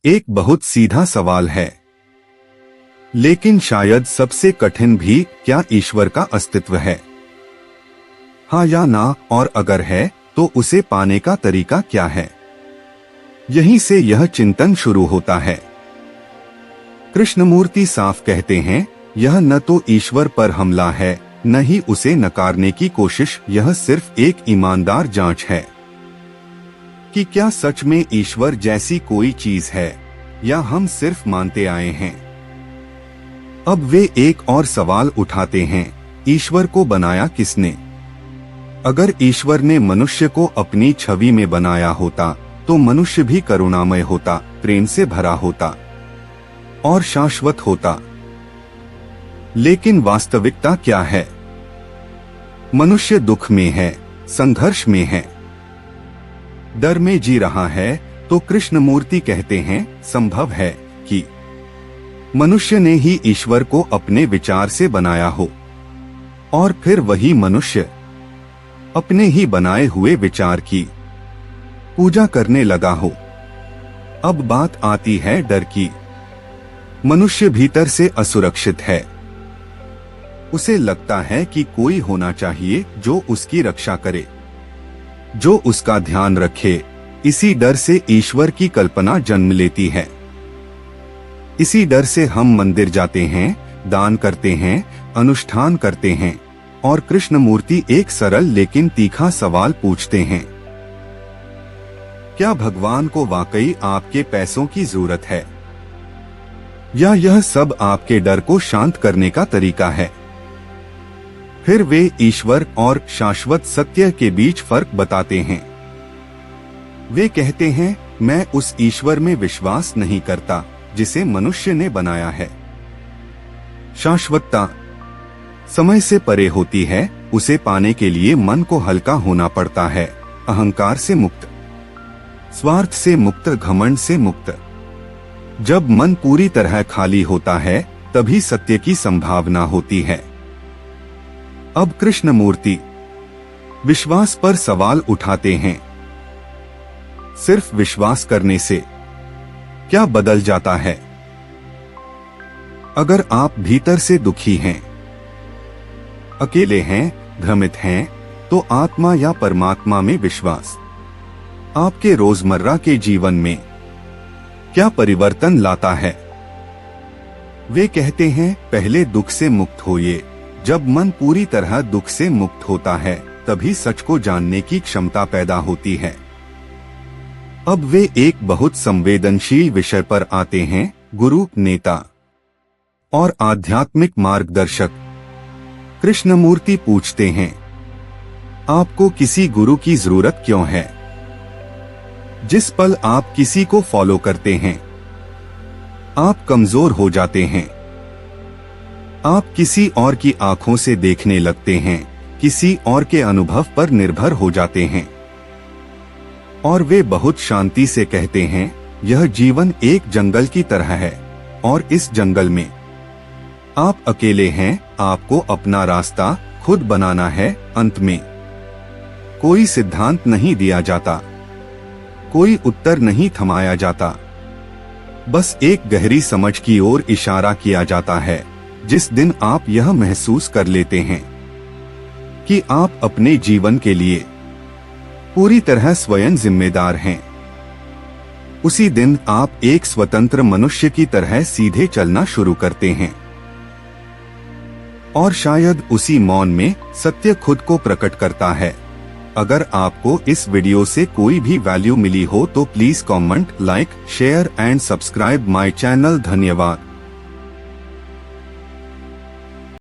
एक बहुत सीधा सवाल है, लेकिन शायद सबसे कठिन भी, क्या ईश्वर का अस्तित्व है? हाँ या ना, और अगर है तो उसे पाने का तरीका क्या है? यहीं से यह चिंतन शुरू होता है। कृष्णमूर्ति साफ कहते हैं, यह न तो ईश्वर पर हमला है, न ही उसे नकारने की कोशिश, यह सिर्फ एक ईमानदार जांच है कि क्या सच में ईश्वर जैसी कोई चीज है या हम सिर्फ मानते आए हैं। अब वे एक और सवाल उठाते हैं, ईश्वर को बनाया किसने? अगर ईश्वर ने मनुष्य को अपनी छवि में बनाया होता तो मनुष्य भी करुणामय होता, प्रेम से भरा होता और शाश्वत होता। लेकिन वास्तविकता क्या है? मनुष्य दुख में है, संघर्ष में है, डर में जी रहा है। तो कृष्णमूर्ति कहते हैं, संभव है कि मनुष्य ने ही ईश्वर को अपने विचार से बनाया हो और फिर वही मनुष्य अपने ही बनाए हुए विचार की पूजा करने लगा हो। अब बात आती है डर की। मनुष्य भीतर से असुरक्षित है। उसे लगता है कि कोई होना चाहिए जो उसकी रक्षा करे, जो उसका ध्यान रखे। इसी डर से ईश्वर की कल्पना जन्म लेती है। इसी डर से हम मंदिर जाते हैं, दान करते हैं, अनुष्ठान करते हैं और कृष्णमूर्ति एक सरल लेकिन तीखा सवाल पूछते हैं, क्या भगवान को वाकई आपके पैसों की जरूरत है या यह सब आपके डर को शांत करने का तरीका है? फिर वे ईश्वर और शाश्वत सत्य के बीच फर्क बताते हैं। वे कहते हैं, मैं उस ईश्वर में विश्वास नहीं करता जिसे मनुष्य ने बनाया है। शाश्वतता समय से परे होती है। उसे पाने के लिए मन को हल्का होना पड़ता है, अहंकार से मुक्त, स्वार्थ से मुक्त, घमंड से मुक्त। जब मन पूरी तरह खाली होता है तभी सत्य की संभावना होती है। अब कृष्णमूर्ति विश्वास पर सवाल उठाते हैं, सिर्फ विश्वास करने से क्या बदल जाता है? अगर आप भीतर से दुखी हैं, अकेले हैं, भ्रमित हैं, तो आत्मा या परमात्मा में विश्वास आपके रोजमर्रा के जीवन में क्या परिवर्तन लाता है? वे कहते हैं, पहले दुख से मुक्त होइए। जब मन पूरी तरह दुख से मुक्त होता है तभी सच को जानने की क्षमता पैदा होती है। अब वे एक बहुत संवेदनशील विषय पर आते हैं, गुरु, नेता और आध्यात्मिक मार्गदर्शक। कृष्णमूर्ति पूछते हैं, आपको किसी गुरु की जरूरत क्यों है? जिस पल आप किसी को फॉलो करते हैं आप कमजोर हो जाते हैं। आप किसी और की आंखों से देखने लगते हैं, किसी और के अनुभव पर निर्भर हो जाते हैं। और वे बहुत शांति से कहते हैं, यह जीवन एक जंगल की तरह है और इस जंगल में आप अकेले हैं। आपको अपना रास्ता खुद बनाना है। अंत में कोई सिद्धांत नहीं दिया जाता, कोई उत्तर नहीं थमाया जाता, बस एक गहरी समझ की ओर इशारा किया जाता है। जिस दिन आप यह महसूस कर लेते हैं कि आप अपने जीवन के लिए पूरी तरह स्वयं जिम्मेदार हैं, उसी दिन आप एक स्वतंत्र मनुष्य की तरह सीधे चलना शुरू करते हैं। और शायद उसी मौन में सत्य खुद को प्रकट करता है। अगर आपको इस वीडियो से कोई भी वैल्यू मिली हो तो please comment, like, share and subscribe my channel. धन्यवाद।